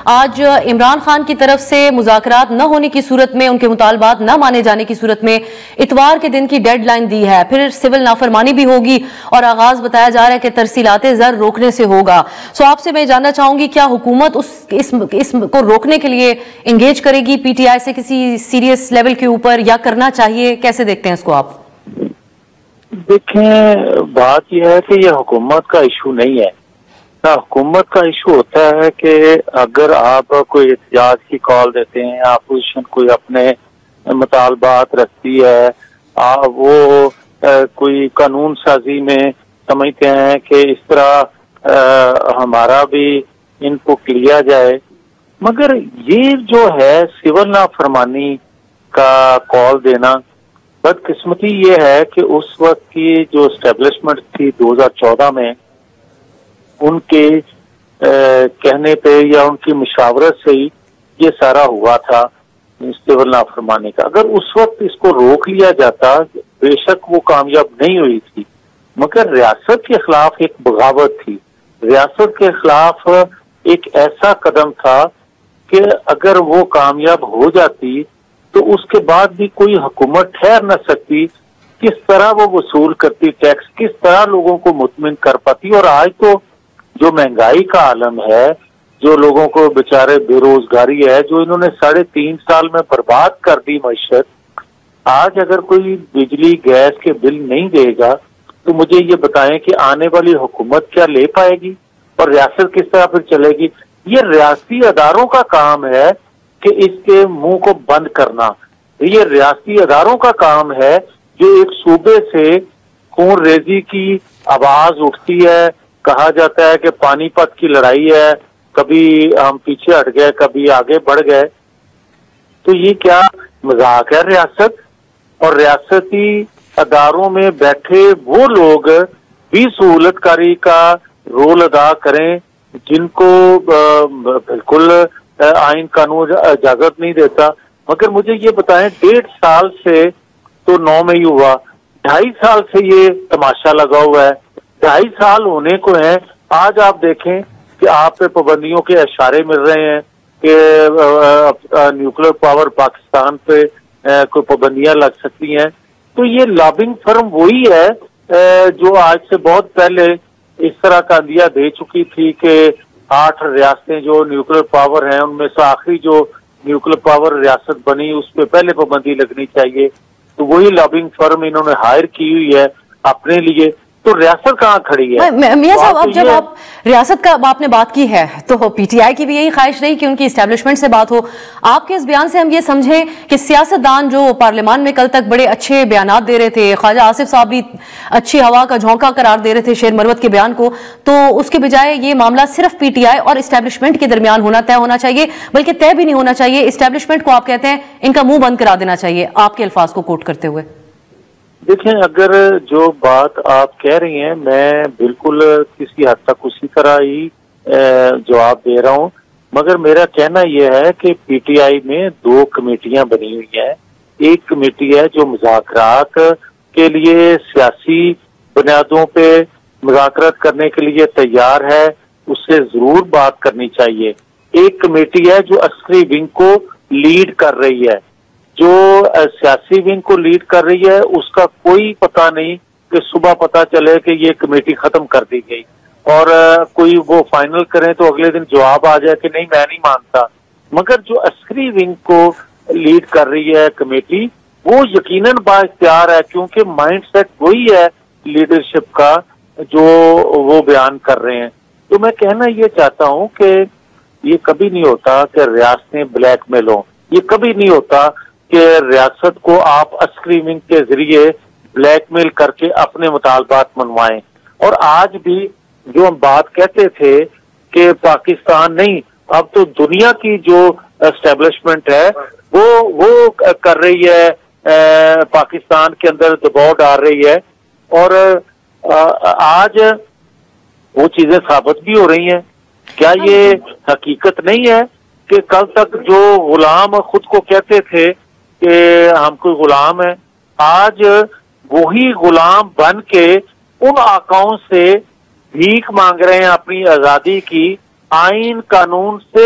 آج عمران خان کی طرف سے مذاکرات نہ ہونے کی صورت میں، ان کے مطالبات نہ مانے جانے کی صورت میں اتوار کے دن کی ڈیڈ لائن دی ہے، پھر سول نافرمانی بھی ہوگی اور آغاز بتایا جا رہا ہے کہ ترسیلات زر روکنے سے ہوگا۔ آپ سے میں جاننا چاہوں گی کیا حکومت اس کو روکنے کے لیے انگیج کرے گی پی ٹی آئی سے کسی سیریس لیول کے اوپر، یا کرنا چاہیے؟ کیسے دیکھتے ہیں اس کو آپ؟ دیکھیں، بات یہ ہے کہ یہ حکومت کا ایشو نہیں ہے۔ حکومت کا ایشو ہوتا ہے کہ اگر آپ کوئی احتجاج کی کال دیتے ہیں، اپوزیشن کوئی اپنے مطالبات رکھتی ہے، وہ کوئی قانون سازی میں سمجھتے ہیں کہ اس طرح ہمارا بھی ان کو لیا جائے، مگر یہ جو ہے سول نافرمانی کا کال دینا، بدقسمتی یہ ہے کہ اس وقت کی جو اسٹیبلشمنٹ تھی 2014 میں، ان کے کہنے پہ یا ان کی مشاورت سے ہی یہ سارا ہوا تھا سول نافرمانی کا۔ اگر اس وقت اس کو روک لیا جاتا، بے شک وہ کامیاب نہیں ہوئی تھی، مگر ریاست کے خلاف ایک بغاوت تھی، ریاست کے خلاف ایک ایسا قدم تھا کہ اگر وہ کامیاب ہو جاتی تو اس کے بعد بھی کوئی حکومت ٹھہر نہ سکتی، کس طرح وہ وصول کرتی ٹیکس، کس طرح لوگوں کو مطمئن کر پاتی۔ اور آج تو جو مہنگائی کا عالم ہے، جو لوگوں کو بیچارے بے روزگاری ہے، جو انہوں نے 3.5 سال میں برباد کر دی معیشت، آج اگر کوئی بجلی گیس کے بل نہیں دے گا تو مجھے یہ بتائیں کہ آنے والی حکومت کیا لے پائے گی اور ریاست کس طرح پھر چلے گی؟ یہ ریاستی اداروں کا کام ہے کہ اس کے منہ کو بند کرنا، یہ ریاستی اداروں کا کام ہے۔ جو ایک صوبے سے خون ریزی کی آواز اٹھتی ہے، کہا جاتا ہے کہ پانی پت کی لڑائی ہے، کبھی ہم پیچھے ہٹ گئے، کبھی آگے بڑھ گئے، تو یہ کیا مذاق ہے ریاست؟ اور ریاستی اداروں میں بیٹھے وہ لوگ بھی سہولت کاری کا رول ادا کریں جن کو بالکل آئین قانون اجازت نہیں دیتا۔ مگر مجھے یہ بتائیں، 1.5 سال سے تو 9 میں ہی ہوا، 2.5 سال سے یہ تماشا لگا ہوا ہے، 2.5 سال ہونے کو ہیں۔ آج آپ دیکھیں کہ آپ پہ پابندیوں کے اشارے مل رہے ہیں کہ نیوکلیر پاور پاکستان پہ کوئی پابندیاں لگ سکتی ہیں، تو یہ لابنگ فرم وہی ہے جو آج سے بہت پہلے اس طرح کا اندیا دے چکی تھی کہ 8 ریاستیں جو نیوکلیر پاور ہیں، ان میں سے آخری جو نیوکلیر پاور ریاست بنی اس پہ پہلے پابندی لگنی چاہیے، تو وہی لابنگ فرم انہوں نے ہائر کی ہوئی ہے اپنے لیے۔ تو ریاست کہاں کھڑی ہے؟ میاں صاحب، اب جب آپ ریاست کا آپ نے بات کی ہے تو پی ٹی آئی کی بھی یہی خواہش رہی کہ ان کی اسٹیبلشمنٹ سے بات ہو۔ آپ کے اس بیان سے ہم یہ سمجھیں کہ سیاستدان جو پارلیمان میں کل تک بڑے اچھے بیانات دے رہے تھے، خواجہ آصف صاحب بھی اچھی ہوا کا جھونکا قرار دے رہے تھے شیر مروت کے بیان کو، تو اس کے بجائے یہ معاملہ صرف پی ٹی آئی اور اسٹیبلشمنٹ کے درمیان طے ہونا چاہیے، بلکہ طے بھی نہیں ہونا چاہیے، اسٹیبلشمنٹ کو آپ کہتے ہیں ان کا منہ بند کرا دینا چاہیے، آپ کے الفاظ کو کوٹ کرتے ہوئے۔ دیکھیں، اگر جو بات آپ کہہ رہی ہیں میں بالکل کسی حد تک اسی طرح ہی جواب دے رہا ہوں، مگر میرا کہنا یہ ہے کہ پی ٹی آئی میں 2 کمیٹیاں بنی ہوئی ہیں۔ ایک کمیٹی ہے جو مذاکرات کے لیے سیاسی بنیادوں پہ مذاکرات کرنے کے لیے تیار ہے، اس سے ضرور بات کرنی چاہیے۔ ایک کمیٹی ہے جو عسکری ونگ کو لیڈ کر رہی ہے، جو سیاسی ونگ کو لیڈ کر رہی ہے اس کا کوئی پتہ نہیں کہ صبح پتہ چلے کہ یہ کمیٹی ختم کر دی گئی اور کوئی وہ فائنل کریں تو اگلے دن جواب آ جائے کہ نہیں میں نہیں مانتا۔ مگر جو عسکری ونگ کو لیڈ کر رہی ہے کمیٹی، وہ یقیناً بااختیار ہے، کیونکہ مائنڈ سیٹ وہی ہے لیڈرشپ کا جو وہ بیان کر رہے ہیں۔ تو میں کہنا یہ چاہتا ہوں کہ یہ کبھی نہیں ہوتا کہ ریاستیں بلیک میل ہوں، یہ کبھی نہیں ہوتا کہ ریاست کو آپ عسکری ونگ کے ذریعے بلیک میل کر کے اپنے مطالبات منوائیں۔ اور آج بھی جو ہم بات کہتے تھے کہ پاکستان نہیں، اب تو دنیا کی جو اسٹیبلشمنٹ ہے وہ کر رہی ہے، پاکستان کے اندر دباؤ ڈال رہی ہے، اور آج وہ چیزیں ثابت بھی ہو رہی ہیں۔ کیا یہ حقیقت نہیں ہے کہ کل تک جو غلام خود کو کہتے تھے کہ ہم کوئی غلام ہیں، آج وہی غلام بن کے ان آقاؤں سے بھیک مانگ رہے ہیں اپنی آزادی کی، آئین قانون سے